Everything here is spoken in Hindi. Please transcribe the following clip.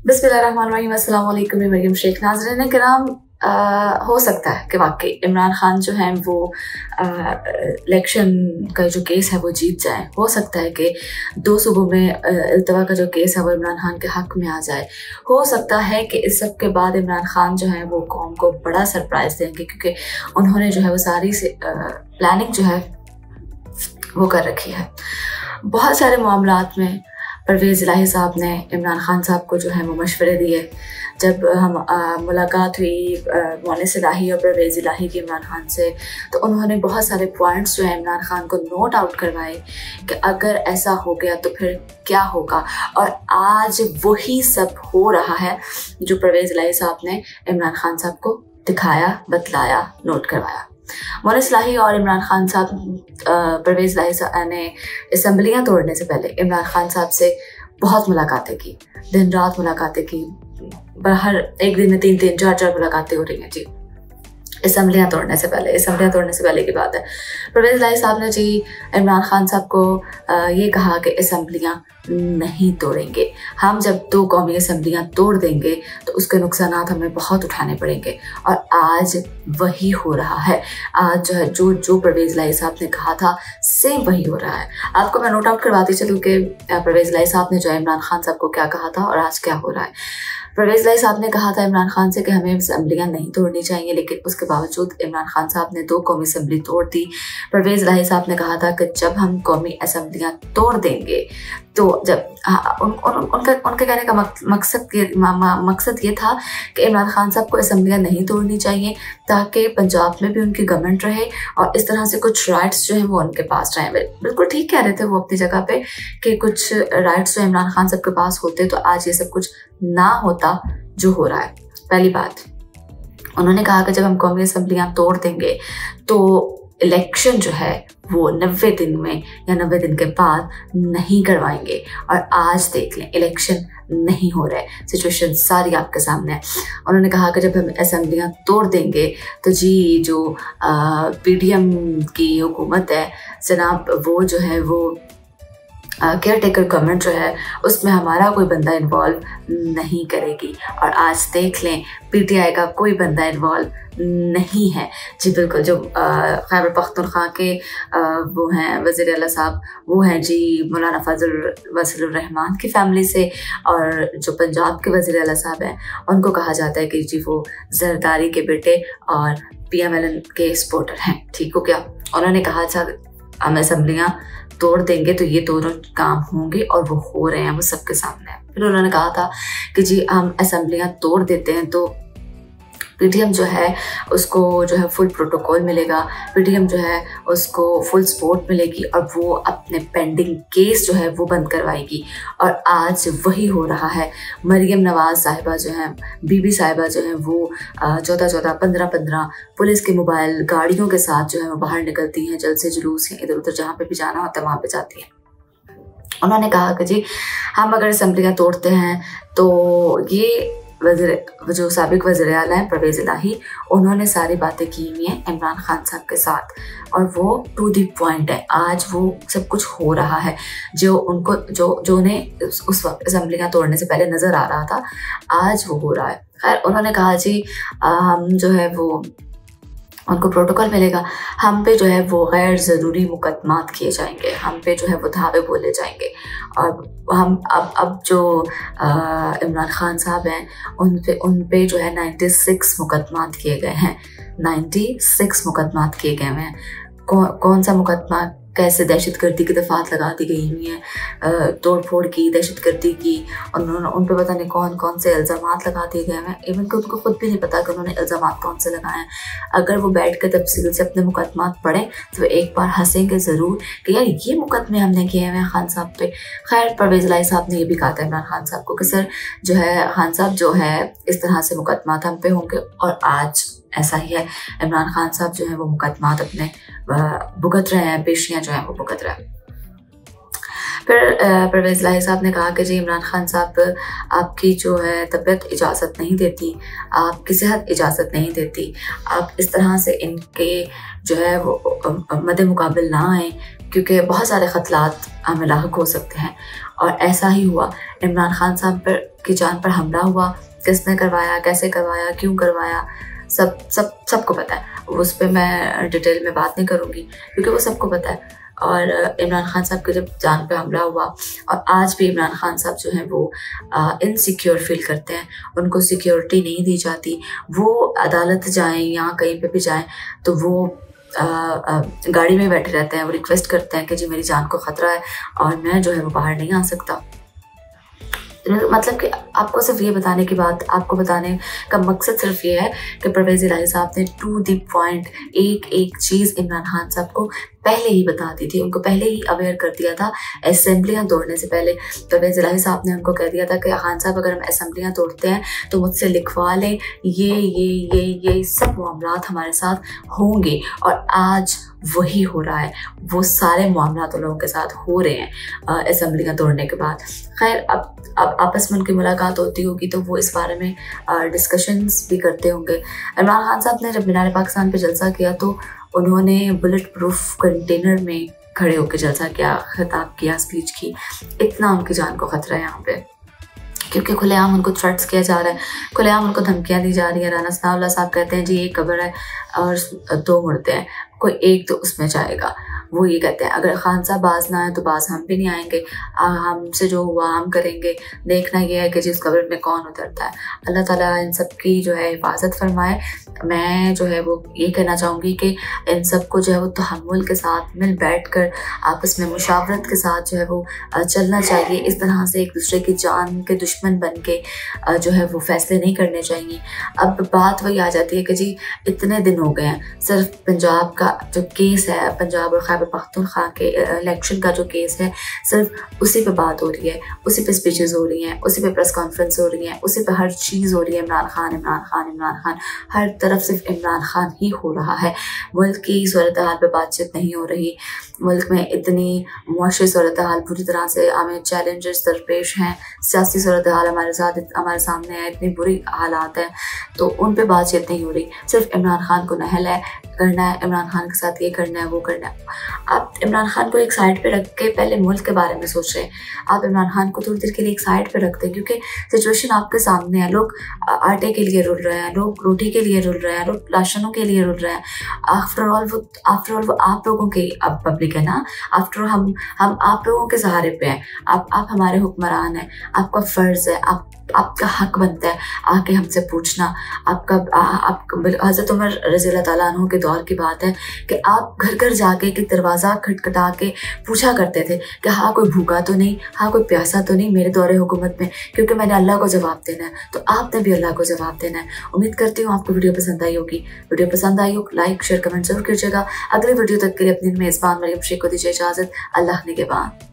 बिस्मिल्लाहिर्रहमानिर्रहीम। अस्सलाम वालेकुम। मैं मरियम शेख। नाज़रीन किराम, हो सकता है कि वाकई इमरान खान जो हैं वो इलेक्शन का जो केस है वो जीत जाए। हो सकता है कि 2 सूबों में अल्तवा का जो केस है वो इमरान खान के हक में आ जाए। हो सकता है कि इस सब के बाद इमरान खान जो है वो कौम को बड़ा सरप्राइज़ देंगे, क्योंकि उन्होंने जो है वो सारी प्लानिंग जो है वो कर रखी है। बहुत सारे मामलात में परवेज़ इलाही साहब ने इमरान खान साहब को जो है वो मशवरे दिए। जब हम मुलाकात हुई मोनिस इलाही और परवेज़ इलाही की इमरान खान से, तो उन्होंने बहुत सारे पॉइंट्स जो है इमरान खान को नोट आउट करवाए कि अगर ऐसा हो गया तो फिर क्या होगा। और आज वही सब हो रहा है जो परवेज़ इलाही साहब ने इमरान खान साहब को दिखाया, बतलाया, नोट करवाया। मोनिस इलाही और इमरान खान साहब, परवेज़ इलाही साहब ने असम्बलियाँ तोड़ने से पहले इमरान खान साहब से बहुत मुलाकातें की, दिन रात मुलाकातें की। हर एक दिन में 3-3, 4-4 मुलाकातें हो रही हैं जी, असम्बलियाँ तोड़ने से पहले की बात है। परवेज़ इलाही साहब ने जी इमरान खान साहब को ये कहा कि असम्बलियाँ नहीं तोड़ेंगे, हम जब 2 कौमी असम्बलियाँ तोड़ देंगे तो उसके नुकसानात हमें बहुत उठाने पड़ेंगे। और आज वही हो रहा है। आज जो है जो परवेज़ इलाही साहब ने कहा था सेम वही हो रहा है। आपको मैं नोट आउट करवाती चलूँ कि परवेज़ इलाही साहब ने जो है इमरान खान साहब को क्या कहा था और आज क्या हो रहा है। परवेज़ इलाही साहब ने कहा था इमरान खान से कि हमें असम्बलियाँ नहीं तोड़नी चाहिए, लेकिन उसके बावजूद इमरान खान साहब ने 2 कौमी असम्बली तोड़ दी। परवेज़ इलाही साहब ने कहा था कि जब हम कौमी असम्बलियाँ तोड़ देंगे तो जब उनके कहने का मकसद ये था कि इमरान खान साहब को असम्बलियाँ नहीं तोड़नी चाहिए ताकि पंजाब में भी उनकी गवर्नमेंट रहे और इस तरह से कुछ राइट्स जो हैं वो उनके पास रहें। बिल्कुल ठीक कह रहे थे वो अपनी जगह पे कि कुछ राइट्स जो इमरान खान साहब के पास होते तो आज ये सब कुछ ना होता जो हो रहा है। पहली बात, उन्होंने कहा कि जब हम कौमी असम्बलियाँ तोड़ देंगे तो इलेक्शन जो है वो 90 दिन में या 90 दिन के बाद नहीं करवाएंगे। और आज देख लें, इलेक्शन नहीं हो रहा है, सिचुएशन सारी आपके सामने है। उन्होंने कहा कि जब हम असम्बलियाँ तोड़ देंगे तो जी जो PDM की हुकूमत है जनाब, वो जो है वो केयर टेकर गवर्नमेंट जो है उसमें हमारा कोई बंदा इन्वॉल्व नहीं करेगी। और आज देख लें PTI का कोई बंदा इन्वॉल्व नहीं है जी। बिल्कुल, जो खैबर पख्तूनख्वा के वो हैं वज़ीर आला साहब, वो हैं जी मौलाना फजल रहमान की फैमिली से, और जो पंजाब के वज़ीर आला साहब हैं उनको कहा जाता है कि जी वो जरदारी के बेटे और PMLN के सपोर्टर हैं। ठीक हो गया। उन्होंने कहा था हम असम्बलियाँ तोड़ देंगे तो ये दोनों काम होंगे और वो हो रहे हैं, वो सबके सामने है। फिर उन्होंने कहा था कि जी हम असम्बलियाँ तोड़ देते हैं तो PDM जो है उसको जो है फुल प्रोटोकॉल मिलेगा, PDM जो है उसको फुल सपोर्ट मिलेगी और वो अपने पेंडिंग केस जो है वो बंद करवाएगी। और आज वही हो रहा है। मरियम नवाज़ साहिबा जो हैं, बीबी साहिबा जो हैं, वो 14-14, 15-15 पुलिस के मोबाइल गाड़ियों के साथ जो है वो बाहर निकलती हैं, जलसे जुलूस हैं, इधर उधर जहाँ पे भी जाना होता है वहाँ पे जाती हैं। उन्होंने कहा कि जी हम अगर असम्बलियाँ तोड़ते हैं तो ये जो साबिक वज़ीर आला हैं परवेज़ इलाही, उन्होंने सारी बातें की हुई हैं इमरान खान साहब के साथ और वो टू द पॉइंट है। आज वो सब कुछ हो रहा है जो उनको जो उन्हें उस वक्त असम्बलियाँ तोड़ने से पहले नज़र आ रहा था, आज वो हो रहा है। खैर, उन्होंने कहा जी हम जो है वो उनको प्रोटोकॉल मिलेगा, हम पे जो है वो गैर ज़रूरी मुकदमात किए जाएंगे, हम पे जो है वो धावे बोले जाएंगे। और हम अब जो इमरान खान साहब हैं उन पे जो है 96 मुकदमात किए गए हैं। 96 मुकदमात किए गए हैं। कौन सा मुकदमा, कैसे दहशतगर्दी की दफात लगा दी गई हुई हैं, तोड़ फोड़ की, दहशतगर्दी की, उन पे पता नहीं कौन कौन से इल्ज़ामात लगा दिए गए हैं। इवन कि उनको खुद भी नहीं पता कि उन्होंने इल्ज़ामात कौन से लगाए हैं। अगर वो बैठ कर तफसील से अपने मुकदमात पढ़ें तो एक बार हंसेंगे ज़रूर कि यार ये मुकदमे हमने किए हुए हैं खान साहब पे। खैर, परवेज़ इलाही साहब ने ये भी कहा था इमरान खान साहब को कि सर जो है खान साहब जो है इस तरह से मुकदमात हम पे होंगे, और आज ऐसा ही है। इमरान खान साहब जो है वो मुकदमात अपने भुगत रहे हैं, पेशियाँ जो हैं वो भुगत रहे हैं। फिर परवेज़ इलाही साहब ने कहा कि जी इमरान खान साहब, आपकी जो है तबीयत इजाज़त नहीं देती, आपकी सेहत इजाज़त नहीं देती, आप इस तरह से इनके जो है वो मद्दे मुकाबिल ना आएँ, क्योंकि बहुत सारे ख़तलात हमें लाहक हो सकते हैं। और ऐसा ही हुआ। इमरान खान साहब पर की जान पर हमला हुआ, किसने करवाया, कैसे करवाया, क्यों करवाया, सबको पता है। उस पर मैं डिटेल में बात नहीं करूँगी क्योंकि वो सबको पता है। और इमरान खान साहब के जब जान पे हमला हुआ, और आज भी इमरान खान साहब जो हैं वो इनसिक्योर फील करते हैं, उनको सिक्योरिटी नहीं दी जाती। वो अदालत जाएं या कहीं पे भी जाएं तो वो गाड़ी में बैठे रहते हैं, वो रिक्वेस्ट करते हैं कि जी मेरी जान को ख़तरा है और मैं जो है वो बाहर नहीं आ सकता। मतलब कि आपको सिर्फ ये बताने की बात, आपको बताने का मकसद सिर्फ ये है कि परवेज़ इलाही साहब ने टू द पॉइंट एक चीज़ इमरान खान साहब को पहले ही बता दी थी, उनको पहले ही अवेयर कर दिया था। असेंबलियाँ तोड़ने से पहले परवेज़ इलाही साहब ने उनको कह दिया था कि खान साहब अगर हम असेंबलियाँ तोड़ते हैं तो मुझसे लिखवा लें, ये सब मामलात हमारे साथ होंगे। और आज वही हो रहा है, वो सारे मामला तो लोगों के साथ हो रहे हैं असेंबलियाँ तोड़ने के बाद। खैर अब आपस में उनकी मुलाकात होती होगी तो वो इस बारे में डिस्कशंस भी करते होंगे। इमरान खान साहब ने जब मीनार पाकिस्तान पे जलसा किया तो उन्होंने बुलेट प्रूफ कंटेनर में खड़े होकर जलसा किया, खिताब किया, स्पीच की। इतना उनकी जान को खतरा है यहाँ पे, क्योंकि खुलेआम उनको थ्रेट्स किया जा रहा है, खुलेआम उनको धमकियाँ दी जा रही है। राना सनाउल्लाह साहब कहते हैं जी एक कब्र है और 2 मुर्दे हैं, कोई एक तो उसमें जाएगा। वो ये कहते हैं अगर खान साहब बाज ना आए तो बाज हम भी नहीं आएंगे, हमसे जो हुआ हम करेंगे। देखना ये है कि जिस कब्र में कौन उतरता है। अल्लाह ताला इन सब की जो है हिफाजत फरमाए। मैं जो है वो ये कहना चाहूँगी कि इन सब को जो है वो तहम्मुल के साथ मिल बैठ कर आपस में मुशावरत के साथ जो है वो चलना चाहिए। इस तरह से एक दूसरे की जान के दुश्मन बन के जो है वो फैसले नहीं करने चाहिए। अब बात वही आ जाती है कि जी इतने दिन हो गए हैं, सिर्फ पंजाब का जो केस है, पंजाब और खैबर पख्तूनख्वा के इलेक्शन का जो केस है, सिर्फ उसी पे बात हो रही है, उसी पे स्पीचेस हो रही हैं, उसी पे प्रेस कॉन्फ्रेंस हो रही हैं, उसी पे हर चीज़ हो रही है। इमरान खान इमरान खान इमरान खान, हर तरफ सिर्फ इमरान खान ही हो रहा है। मुल्क की सूरत हाल पे बातचीत नहीं हो रही। मुल्क में इतनी मुआशी सूरत हाल बुरी तरह से हमें चैलेंजेस दरपेश हैं, सियासी सूरत हाल हमारे सामने है, इतनी बुरी हालात हैं, तो उन पे बातचीत नहीं हो रही। सिर्फ इमरान खान को नहल है करना है, इमरान खान के साथ ये करना है, वो करना है। आप इमरान खान को एक साइड पे रख के पहले मुल्क के बारे में सोच रहे हैं। आप इमरान खान को थोड़ी देर के लिए एक साइड पे रखते हैं क्योंकि सिचुएशन आपके सामने है। लोग आटे के लिए रुल रहे हैं, लोग रोटी के लिए रुल रहे हैं, लोग राशनों के लिए रुल रहे हैं। आफ्टर ऑल वो आप लोगों के अब पब्लिक है ना। आफ्टर ऑल हम आप लोगों के सहारे पे हैं। आप हमारे हुक्मरान हैं। आपका फ़र्ज़ है, आपका हक बनता है आके हमसे पूछना। आपका हज़रत उमर रज़ी अल्लाह ताला अन्हु के दौर की बात है कि आप घर घर जाके कि दरवाज़ा खटखटा के पूछा करते थे कि हाँ कोई भूखा तो नहीं, हाँ कोई प्यासा तो नहीं मेरे दौरे हुकूमत में, क्योंकि मैंने अल्लाह को जवाब देना है। तो आपने भी अल्लाह को जवाब देना है। उम्मीद करती हूँ आपको वीडियो पसंद आई होगी। वीडियो पसंद आई हो लाइक शेयर कमेंट जरूर कीजिएगा। अगली वीडियो तक के लिए अपनी मेज़बान मरियम शेख को दीजिए इजाज़त। अल्लाह निगहबान।